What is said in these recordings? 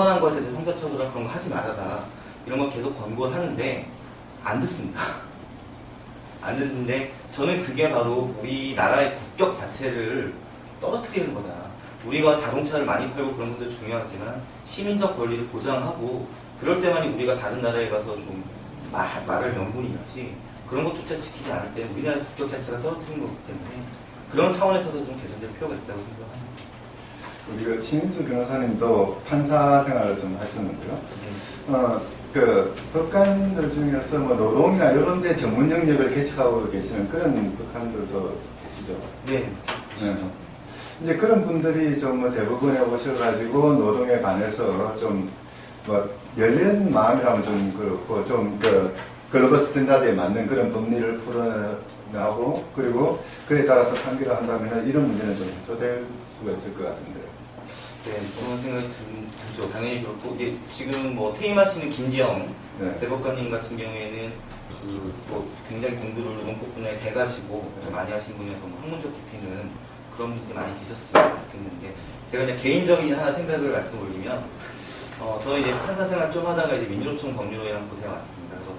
주관한 것에 대해서 형사처벌이나 그런 거 하지 말아라. 이런 거 계속 권고를 하는데 안 듣습니다. 안 듣는데 저는 그게 바로 우리나라의 국격 자체를 떨어뜨리는 거다. 우리가 자동차를 많이 팔고 그런 것도 중요하지만 시민적 권리를 보장하고 그럴 때만이 우리가 다른 나라에 가서 좀 말할 명분이 있지 그런 것조차 지키지 않을 때는 우리나라의 국격 자체가 떨어뜨리는 거기 때문에 그런 차원에서도 좀 개선될 필요가 있다고 생각합니다. 우리 그 신인수 변호사님도 판사 생활을 좀 하셨는데요. 그 법관들 중에서 뭐 노동이나 이런 데 전문 영역을 개척하고 계시는 그런 법관들도 계시죠. 네. 네. 이제 그런 분들이 좀 뭐 대법원에 오셔가지고 노동에 관해서 좀 뭐 열린 마음이라면 좀 그렇고 좀 그 글로벌 스탠다드에 맞는 그런 법리를 풀어나고 그리고 그에 따라서 판결을 한다면 이런 문제는 좀 해소될 수가 있을 것 같은데요. 네, 그런 생각이 들죠. 당연히 그렇고 이게 지금 뭐 퇴임하시는 김지영 대법관님 같은 경우에는 뭐 굉장히 공부를 노동법 분야에 대가시고 많이 하신 분이어서 뭐 학문적 깊이는 그런 분들이 많이 계셨으면 좋겠는데 제가 그냥 개인적인 하나 생각을 말씀 올리면 저는 이제 판사 생활 좀 하다가 이제 민주노총 법률로이라는 곳에 왔습니다. 그래서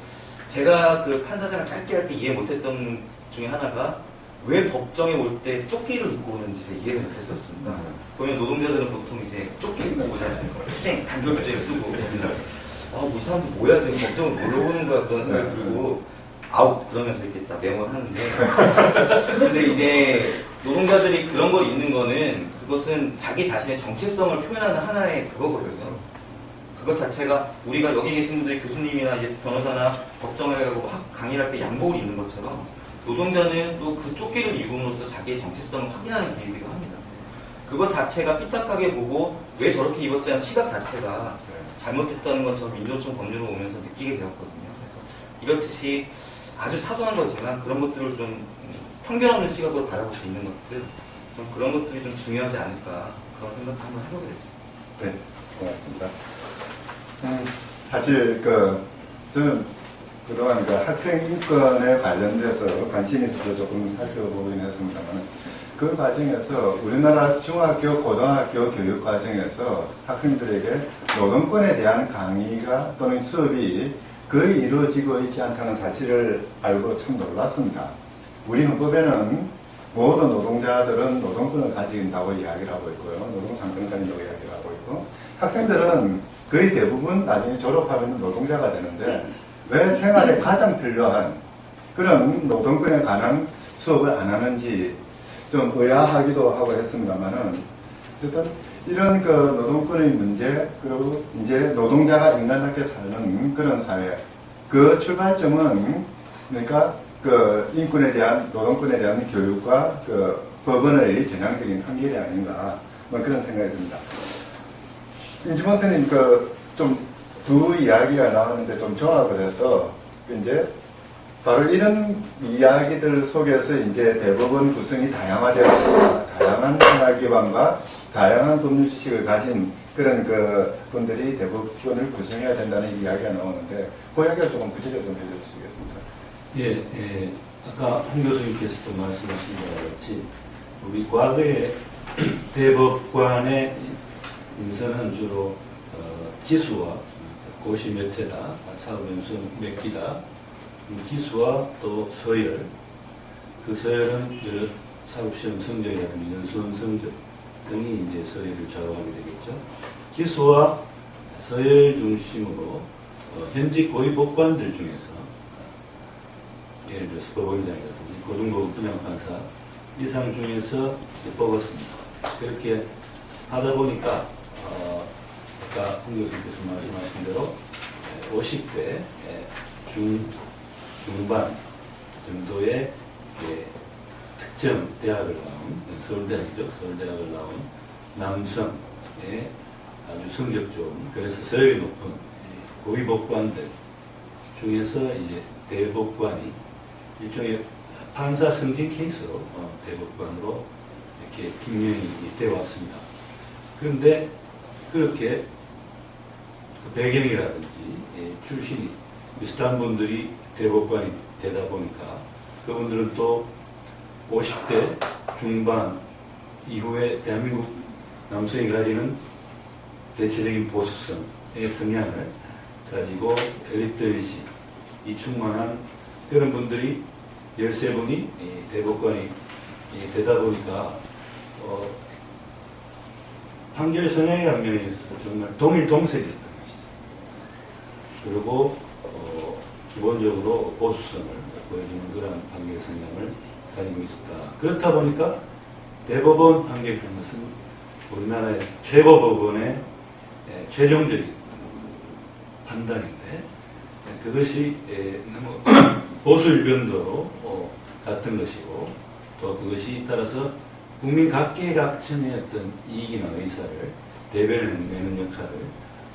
제가 그 판사 생활 짧게 할 때 이해 못했던 중에 하나가 왜 법정에 올 때 조끼를 입고 오는지 제가 이해를 못했었습니다. 보면 노동자들은 보통 이제 조끼를 입고 오지 않습니까? 수쟁, 단결주제 쓰고 뭐 이 사람들 뭐야 지금 법정을 뭘로 보는 거야 그런 생각이 들고 아웃 그러면서 이렇게 딱 메모를 하는데 근데 이제 노동자들이 그런 걸 읽는 거는 그것은 자기 자신의 정체성을 표현하는 하나의 그거거든요. 그것 자체가 우리가 여기 계신 분들이 교수님이나 이제 변호사나 법정에 가고 강의를 할 때 양복을 입는 것처럼 노동자는 또 그 조끼를 입음으로써 자기의 정체성을 확인하는 일이기도 합니다. 그것 자체가 삐딱하게 보고 왜 저렇게 입었지 하는 시각 자체가 잘못했다는 것처럼 민주노총 법률로 오면서 느끼게 되었거든요. 그래서 이렇듯이 아주 사소한 거지만 그런 것들을 좀 편견 없는 시각으로 바라볼 수 있는 것들 좀 그런 것들이 좀 중요하지 않을까 그런 생각을 한번 해보게 됐습니다. 네, 고맙습니다. 사실 저는 그동안 학생 인권에 관련돼서 관심이 있어서 조금 살펴보긴 했습니다만 그 과정에서 우리나라 중학교, 고등학교 교육 과정에서 학생들에게 노동권에 대한 강의가 또는 수업이 거의 이루어지고 있지 않다는 사실을 알고 참 놀랐습니다. 우리 헌법에는 모든 노동자들은 노동권을 가진다고 이야기를 하고 있고요. 노동상정권이라고 이야기를 하고 있고 학생들은 거의 대부분 나중에 졸업하면 노동자가 되는데 왜 생활에 가장 필요한 그런 노동권에 관한 수업을 안 하는지 좀 의아하기도 하고 했습니다만은 어쨌든 이런 노동권의 문제 그리고 이제 노동자가 인간답게 사는 그런 사회 그 출발점은 그러니까 인권에 대한 노동권에 대한 교육과 법원의 전향적인 판결이 아닌가 뭐 그런 생각이 듭니다. 임지원 선생님 좀 두 이야기가 나왔는데 좀 종합을 해서 이제 바로 이런 이야기들 속에서 이제 대법원 구성이 다양화되어 다양한 생활기반과 다양한 법률 지식을 가진 그런 분들이 대법원을 구성해야 된다는 이야기가 나오는데 그 이야기를 조금 구체적으로 좀 해주시겠습니까? 예, 아까 홍 교수님께서도 말씀하신 것 같이 우리 과거에 대법관의 인선은 주로 기수와 고시 몇 회다, 사업연수 몇 기다, 기수와 또 서열, 그 서열은 여러 사법시험 성적이라든지 연수원 성적 등이 이제 서열을 좌우하게 되겠죠. 기수와 서열 중심으로 현직 고위 법관들 중에서 예를 들어서 법원장이라든지 고등법원 분양판사 이상 중에서 뽑았습니다. 그렇게 하다 보니까 아까 홍 교수님께서 말씀하신 대로 50대 중반 정도의 특정 대학을 나온 서울대학이죠. 서울대학을 나온 남성의 아주 성적 좋은 그래서 서열이 높은 고위법관들 중에서 이제 대법관이 일종의 판사 승진 케이스로 대법관으로 이렇게 김명이 되어 왔습니다. 그런데 그렇게 배경이라든지 출신이 비슷한 분들이 대법관이 되다 보니까 그분들은 또 50대 중반 이후에 대한민국 남성이 가지는 대체적인 보수성의 성향을 가지고 엘리트의식이 충만한 그런 분들이 13분이 대법관이 되다 보니까 판결 성향이라는 면에 있어서 정말 동일동색이었던 것이죠. 그리고 기본적으로 보수성을 보여주는 그런 판결 성향을 가지고 있었다. 그렇다 보니까 대법원 판결이라는 것은 우리나라의 최고법원의 최종적인 판단인데 그것이 너무 보수 일변도로 같은 것이고 또 그것이 따라서 국민 각계각층의 어떤 이익이나 의사를 대변해내는 역할을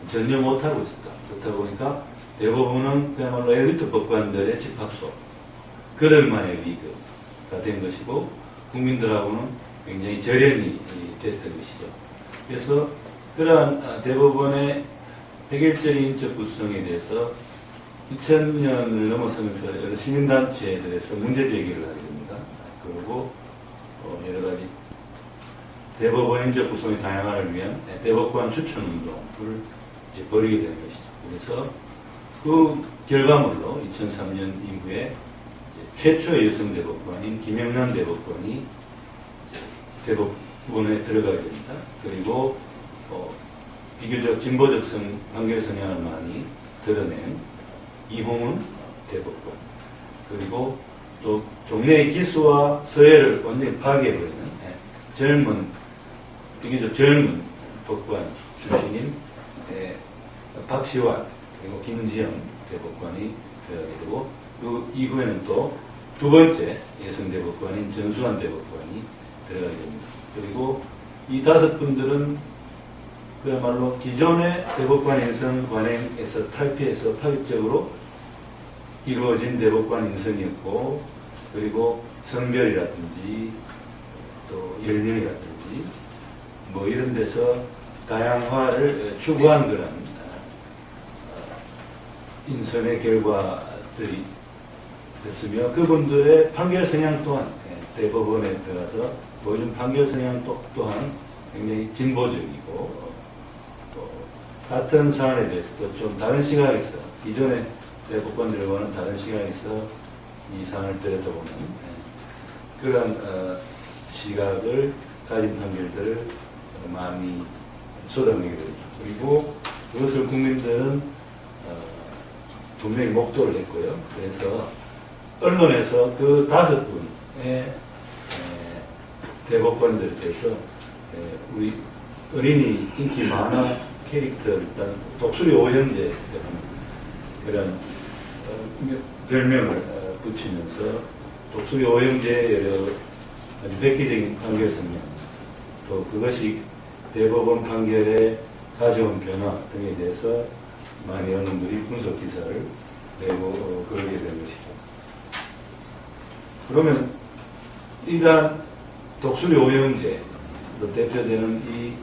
전혀 못하고 있었다. 그렇다 보니까 대법원은 그야말로 엘리트 법관들의 집합소, 그들만의 리그가 된 것이고 국민들하고는 굉장히 절연이 됐던 것이죠. 그래서 그러한 대법원의 획일적인 인적 구성에 대해서 2000년을 넘어서면서 여러 시민단체들에서 문제 제기를 하게 됩니다. 그리고 여러 가지 대법원 인적 구성의 다양화를 위한 대법관 추천 운동을 이제 벌이게 되는 것이죠. 그래서 그 결과물로 2003년 이후에 최초의 여성 대법관인 김영란 대법관이 대법원에 들어가게 됩니다. 그리고 비교적 진보적 판결 성향을 많이 드러낸 이홍은 대법관, 그리고 또 종래의 기수와 서예를 완전히 파괴해버리는 젊은, 비교적 젊은 법관 출신인 박시환 그리고 김지영 대법관이 되어가게 되고 그 이후에는 또 두 번째 여성 대법관인 전수환 대법관이 들어가게 됩니다. 그리고 이 5분들은 그야말로 기존의 대법관 인선 관행에서 탈피해서 파격적으로 이루어진 대법관 인선이었고, 그리고 성별이라든지 또 연령이라든지 뭐 이런 데서 다양화를 추구한 그런 인선의 결과들이 됐으며, 그분들의 판결 성향 또한 대법원에 들어가서 보여준 판결 성향 또한 굉장히 진보적이고 같은 사안에 대해서도 좀 다른 시각에서 기존의 대법관들과는 다른 시각에서 이 사안을 들여다보는 그런 시각을 가진 판결들을 많이 쏟아내게 됩니다. 그리고 그것을 국민들은 분명히 목도를 했고요. 그래서 언론에서 그 5분의 대법관들에 대해서 우리 어린이 인기 만화 캐릭터 일단 독수리 오형제 그런 별명을 붙이면서 독수리 오형제의 아주 획기적인 판결 성명, 또 그것이 대법원 판결에 가져온 변화 등에 대해서 많은 언론들이 분석 기사를 내고 그러게 된 것이죠. 그러면 이러한 독수리 오형제로 대표되는 이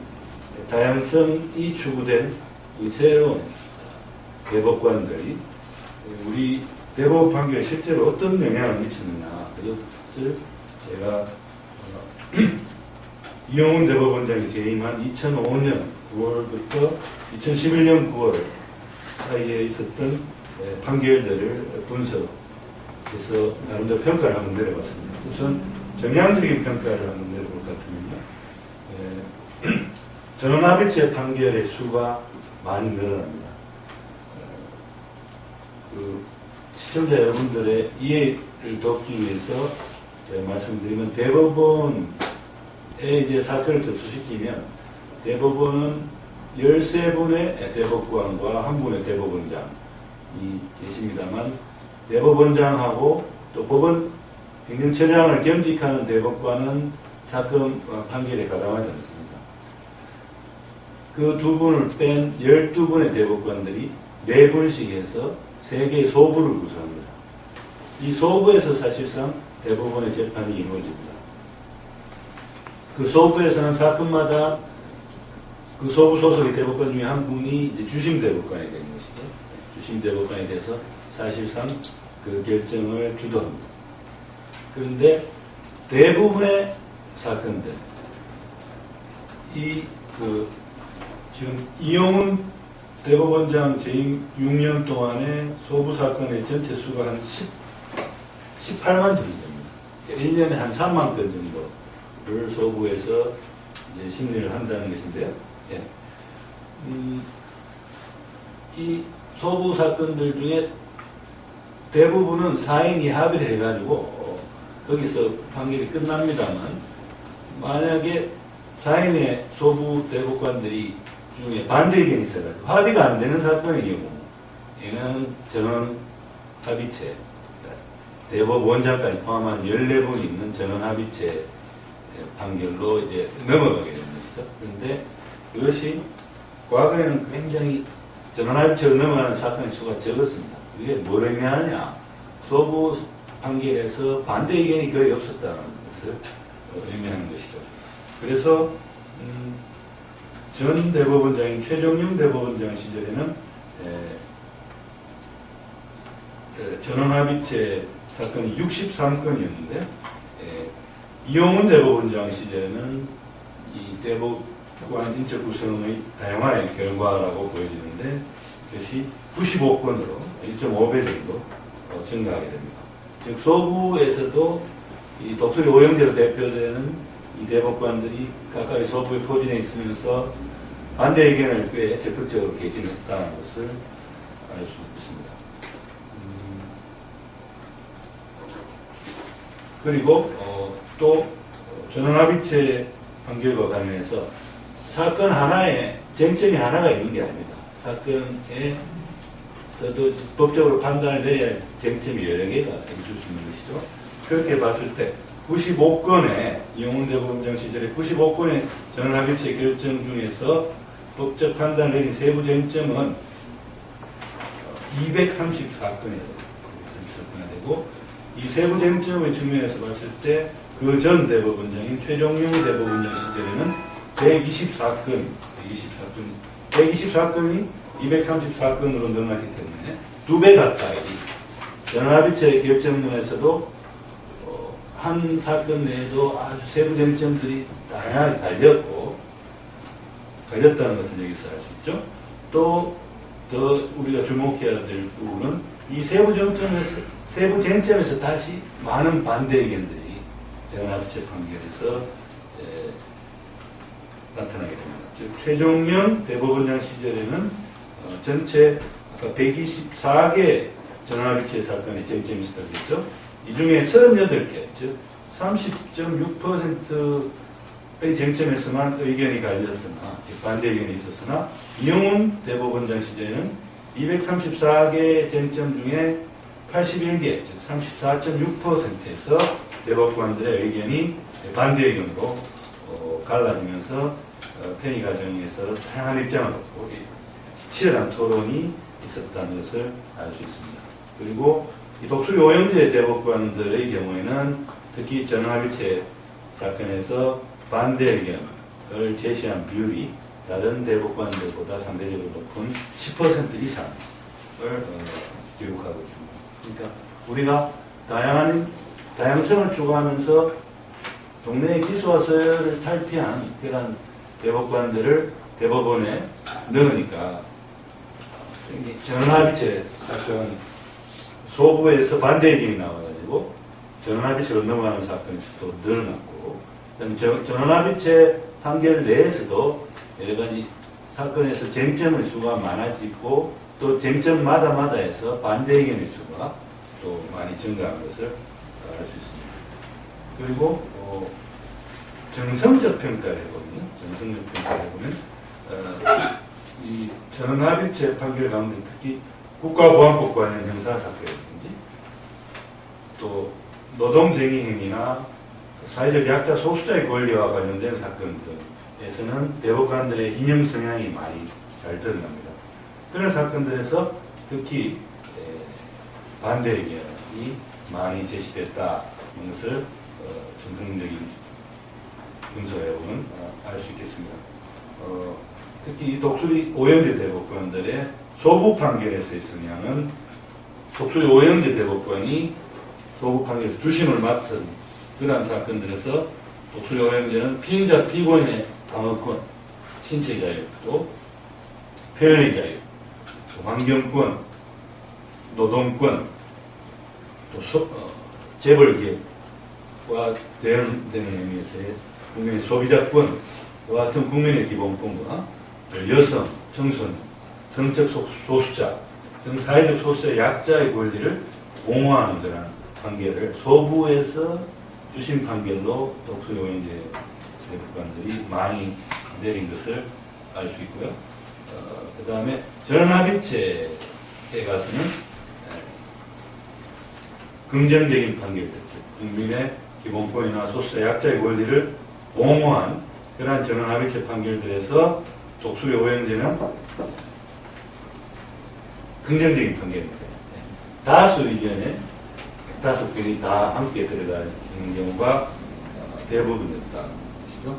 다양성이 추구된 이 새로운 대법관들이 우리 대법원 판결에 실제로 어떤 영향을 미쳤느냐, 그것을 제가 이용훈 대법원장이 재임한 2005년 9월부터 2011년 9월 사이에 있었던 판결들을 분석해서 나름대로 평가를 한번 내려봤습니다. 우선 정량적인 평가를 한번 내려볼 것 같으면요. 전원합의체 판결의 수가 많이 늘어납니다. 그 시청자 여러분들의 이해를 돕기 위해서 제가 말씀드리면, 대법원에 이제 사건을 접수시키면 대법원은 13분의 대법관과 1분의 대법원장이 계십니다만, 대법원장하고 또 법원 행정처장을 겸직하는 대법관은 사건 판결에 가담하지 않습니다. 그 2분을 뺀 12분의 대법관들이 4분씩 해서 3개의 소부를 구성합니다. 이 소부에서 사실상 대법원의 재판이 이루어집니다. 그 소부에서는 사건마다 그 소부 소속의 대법관 중에 한 분이 이제 주심 대법관이 되는 것이죠. 주심 대법관이 돼서 사실상 그 결정을 주도합니다. 그런데 대부분의 사건들, 이 그 지금 이용훈 대법원장 재임 6년 동안의 소부 사건의 전체 수가 한 18만 정도 됩니다. 1년에 한 3만 건 정도를 소부에서 이제 심리를 한다는 것인데요. 예. 이 소부 사건들 중에 대부분은 사인이 합의를 해가지고 거기서 판결이 끝납니다만, 만약에 사인의 소부 대법관들이 중에 반대 의견이 있어가지고 합의가 안 되는 사건의 경우, 이는 전원 합의체, 대법원장까지 포함한 14분 있는 전원 합의체 판결로 이제 넘어가게 되는 것이죠. 그런데 이것이 과거에는 굉장히 전원 합의체로 넘어가는 사건의 수가 적었습니다. 이게 뭘 의미하느냐? 소부 판결에서 반대 의견이 거의 없었다는 것을 의미하는 것이죠. 그래서 전 대법원장인 최종용 대법원장 시절에는 전원합의체 사건이 63건이었는데, 이용훈 대법원장 시절에는 이 대법관 인적 구성의 다양화의 결과라고 보여지는데, 그것이 95건으로 1.5배 정도 증가하게 됩니다. 즉 소부에서도 이 독수리 오형제로 대표되는 이 대법관들이 각각의 소부에 포진해 있으면서 반대 의견을 꽤 적극적으로 개진했다는 것을 알 수 있습니다. 그리고 또 전원합의체 판결과 관련해서 사건 하나에 쟁점이 하나가 있는 게 아닙니다. 사건에서도 법적으로 판단을 내려야 할 쟁점이 여러 개가 있을 수 있는 것이죠. 그렇게 봤을 때 95건의 이용훈 대법원장 시절에 95건의 전원합의체 결정 중에서 법적 판단을 내린 세부 쟁점은 234건이 되고, 이 세부 쟁점의 측면에서 봤을 때 그 전 대법원장인 최종용 대법원장 시절에는 124건이 234건으로 늘어났기 때문에 2배 가까이 전원합의체 결정문에서도 한 사건 내에도 아주 세부 쟁점들이 다양하게 달렸다는 것을 여기서 알 수 있죠. 또 더 우리가 주목해야 될 부분은 이 세부 쟁점에서 다시 많은 반대 의견들이 전원합의체 판결에서 나타나게 됩니다. 즉 최종용 대법원장 시절에는 전체 아까 124개 전원합의체 사건의 쟁점이 있었다고 했죠. 이 중에 38개, 즉 30.6%의 쟁점에서만 의견이 갈렸으나, 반대 의견이 있었으나, 이용훈 대법원장 시절에는 234개 쟁점 중에 81개, 즉 34.6%에서 대법관들의 의견이 반대 의견으로 갈라지면서 편의 과정에서 다양한 입장을 갖고 치열한 토론이 있었다는 것을 알 수 있습니다. 그리고 이 독수리 오형제 대법관들의 경우에는 특히 전원합의체 사건에서 반대 의견을 제시한 비율이 다른 대법관들보다 상대적으로 높은 10% 이상을 기록하고 있습니다. 그러니까 우리가 다양성을 추구하면서 동네의 기소와 서열을 탈피한 그런 대법관들을 대법원에 넣으니까 전원합의체 사건 소부에서 반대 의견이 나와가지고 전원합의체로 넘어가는 사건이 또 늘어났고, 전원합의체 판결 내에서도 여러 가지 사건에서 쟁점의 수가 많아지고, 또 쟁점마다에서 반대 의견의 수가 또 많이 증가한 것을 알 수 있습니다. 그리고 정성적 평가를 해보면, 이 전원합의체 판결 가운데 특히 국가보안법 관련 형사사건이라든지 또 노동쟁의 행위나 사회적 약자 소수자의 권리와 관련된 사건들에서는 대법관들의 이념 성향이 많이 잘 드러납니다. 그런 사건들에서 특히 반대 의견이 많이 제시됐다는 것을 정성적인 분석해보면 알 수 있겠습니다. 특히 이 독수리 오형제 대법관들의 소부 판결에서의 성향은, 독수리 오형제 대법관이 소부 판결에서 주심을 맡은 그러한 사건들에서 독수리 오형제는 피의자 피고인의 방어권, 신체 자유, 또 표현의 자유, 또 환경권, 노동권, 또 재벌기업과 대응되는 의미에서의 국민의 소비자권과 같은 국민의 기본권과 여성, 청소년, 성적 소수자 등 사회적 소수자 약자의 권리를 옹호하는 그런 판결을 소부에서 주신 판결로 독소용인제 재판관들이 많이 내린 것을 알 수 있고요. 그 다음에 전원합의체에 가서는 긍정적인 판결들, 국민의 기본권이나 소수자 약자의 권리를 옹호한 그러한 전원합의체 판결들에서 독수리 오형제는 긍정적인 판결입니다. 다수 의견에 다섯 편이 다 함께 들어가는 경우가 대부분이었다는 것이죠.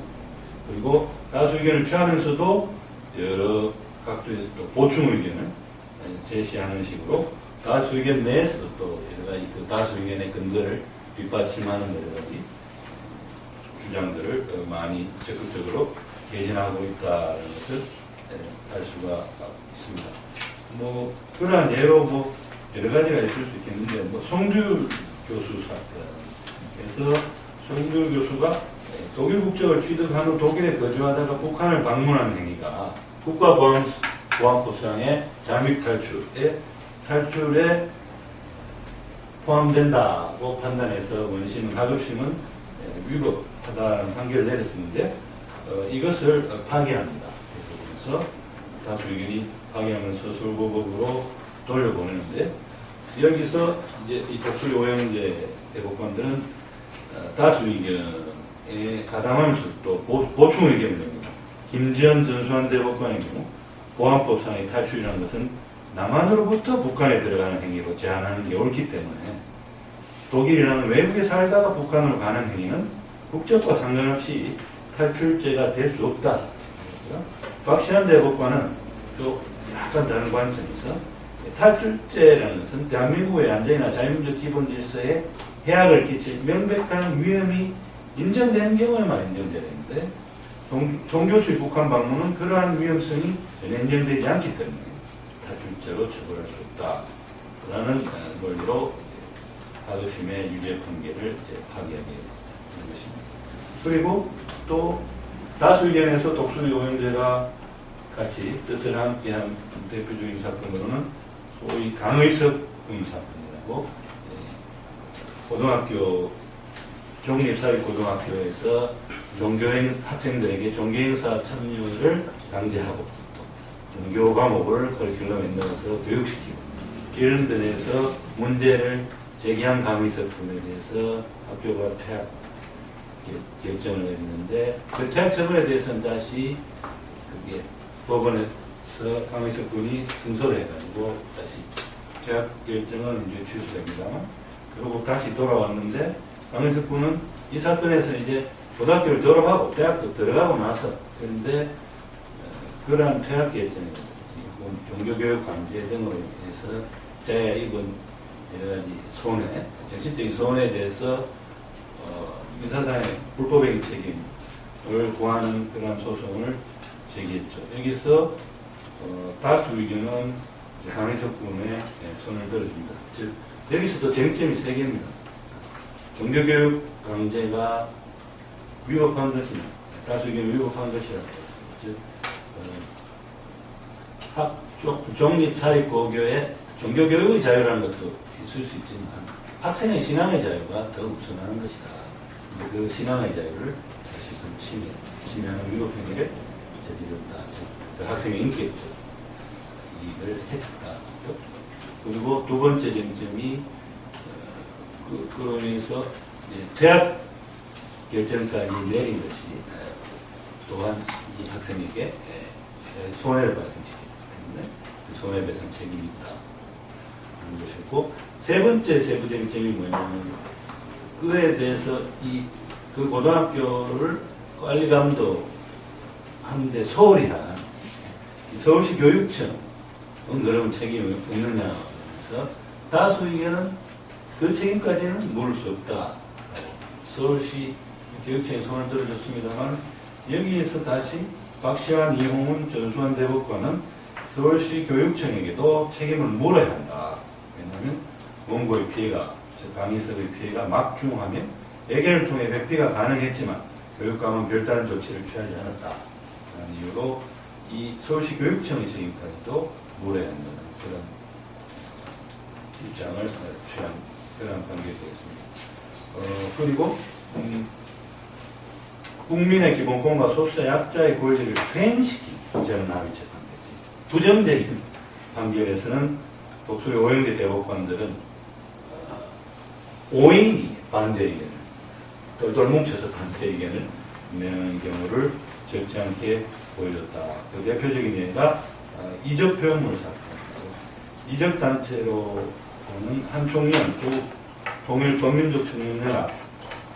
그리고 다수 의견을 취하면서도 여러 각도에서 또 보충 의견을 제시하는 식으로 다수 의견 내에서도 또 여러 가지 그 다수 의견의 근거를 뒷받침하는 여러 가지 주장들을 많이 적극적으로 개진하고 있다는 것을 알 수가 있습니다. 뭐 그러한 예로 여러 가지가 있을 수 있겠는데 송두율 교수 사건에서 송두율 교수가 독일 국적을 취득한 후 독일에 거주하다가 북한을 방문한 행위가 국가보안법상의 잠입 탈출에 포함된다고 판단해서 원심은 하급심은 위법하다는 판결을 내렸었는데 이것을 파기합니다. 그래서 다수 의견이 파기하면서 서울고법으로 돌려보내는데 여기서 이제 이 독수리 오형제 대법관들은 다수 의견에 가담하면서 또 보충 의견을 냅니다. 김지연 전수환 대법관의 경우 보안법상의 탈출이라는 것은 남한으로부터 북한에 들어가는 행위로 제한하는 게 옳기 때문에 독일이라는 외국에 살다가 북한으로 가는 행위는 국적과 상관없이 탈출죄가 될 수 없다. 박시환 대법관은 또 약간 다른 관점에서 탈출죄라는 것은 대한민국의 안전이나 자유민주 기본 질서에 해악을 끼칠 명백한 위험이 인정되는 경우에만 인정되는데 송 교수의 북한 방문은 그러한 위험성이 전혀 인정되지 않기 때문에 탈출죄로 처벌할 수 없다라는 논리로 하급심의 유죄 판결을 파기하게 되는 것입니다. 그리고 또 다수 의견에서 독수리 오형제가 같이 뜻을 함께한 대표적인 사건으로는 소위 강의석 사건이라고 고등학교 종립사립고등학교에서 종교행 학생들에게 종교행사 참여를 강제하고 또 종교 과목을 커리큘럼에 넣어서 교육시키고 이런 데 대해서 문제를 제기한 강의석군에 대해서 학교가 퇴학 결정을 내렸는데 그 퇴학 처분에 대해서는 다시 그게 법원에서 강의석군이 승소를 해가지고 다시 퇴학 결정은 이제 취소됩니다만 그리고 다시 돌아왔는데 강의석군은 이 사건에서 이제 고등학교를 졸업하고 대학도 들어가고 나서 그런데 그러한 퇴학 결정에 종교교육 강제 등으로 인해서 자기가 입은 여러 가지 손해, 정신적인 손해에 대해서 민사상의 불법행위 책임을 구하는 그러한 소송을 제기했죠. 여기서 다수 의견은 강희석 군의 손을 들어줍니다. 즉 여기서도 쟁점이 세 개입니다. 종교교육 강제가 위법한 것이냐, 다수 의견이 위법한 것이라고 했습니다. 즉 종립사립고교의 종교교육의 자유라는 것도 있을 수 있지만 학생의 신앙의 자유가 더 우선하는 것이다. 그 신앙의 자유를 사실상 침해하는 위법행위를 저질렀다. 그 학생의 인격적 이익을 해쳤다. 그리고 두 번째 쟁점이 그러면서 퇴학 결정까지 내린 것이 또한 이 학생에게 손해를 발생시켰기 때문에 그 손해배상 책임이 있다 하는 것이었고 세 번째 세부 쟁점이 뭐냐면 그에 대해서 그 고등학교를 관리 감독하는데 서울이 한 서울시 교육청은 그러면 책임이 없느냐 해서 다수 의견은 그 책임까지는 물을 수 없다. 서울시 교육청에 손을 들어줬습니다만 여기에서 다시 박시환, 이홍훈, 전수환 대법관은 서울시 교육청에게도 책임을 물어야 한다. 왜냐하면 원고의 피해가, 즉 강의석의 피해가 막중하면 예견을 통해 회피가 가능했지만 교육감은 별다른 조치를 취하지 않았다라는 이유로 이 서울시 교육청의 책임까지도 물어야 한다는 그런 입장을 취한 그런 관계가 되겠습니다. 그리고 국민의 기본권과 소수자 약자의 권리를 훼손시킨 저는 합의체 판결이 부정적인 판결에서는 독수리 오영재 대법관들은 5인이 반대 의견을 똘똘 뭉쳐서 반대 의견을 내는 경우를 적지 않게 보여줬다. 그 대표적인 예가 이적 표현물 사건. 이적 단체로 보는 한총련, 통일권민족청년연합,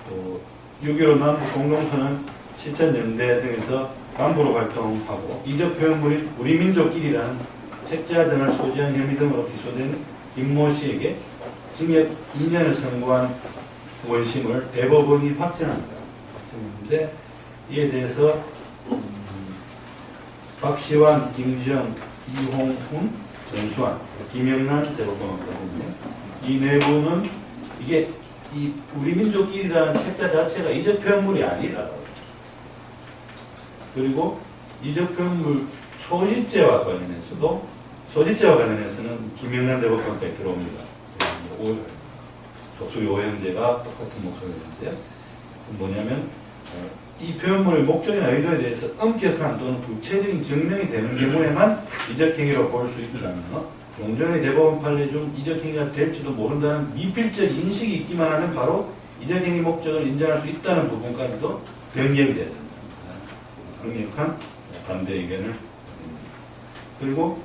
또 6.15 남북 공동선언 실천연대 등에서 간부로 활동하고 이적 표현물인 우리 민족끼리라는 책자 등을 소지한 혐의 등으로 기소된 김모 씨에게 징역 2년을 선고한 원심을 대법원이 확정합니다. 확정했는데 이에 대해서 박시환, 김지영, 이홍훈, 전수환, 김영란 대법관이거든요. 이 내부는 이게 이 우리 민족끼리라는 책자 자체가 이적 표현물이 아니라 그리고 이적 표현물 소지죄와 관련해서는 김영란 대법관까지 들어옵니다. 독수리 오영재가 똑같은 목소리였는데요. 뭐냐면 이 표현물의 목적이나 의도에 대해서 엄격한 또는 구체적인 증명이 되는 경우에만 이적행위로 볼 수 있다는 종전의 대법원 판례 중 이적행위가 될지도 모른다는 미필적 인식이 있기만 하면 바로 이적행위 목적을 인정할 수 있다는 부분까지도 변경돼야 된다. 강력한 반대 의견을 드립니다. 그리고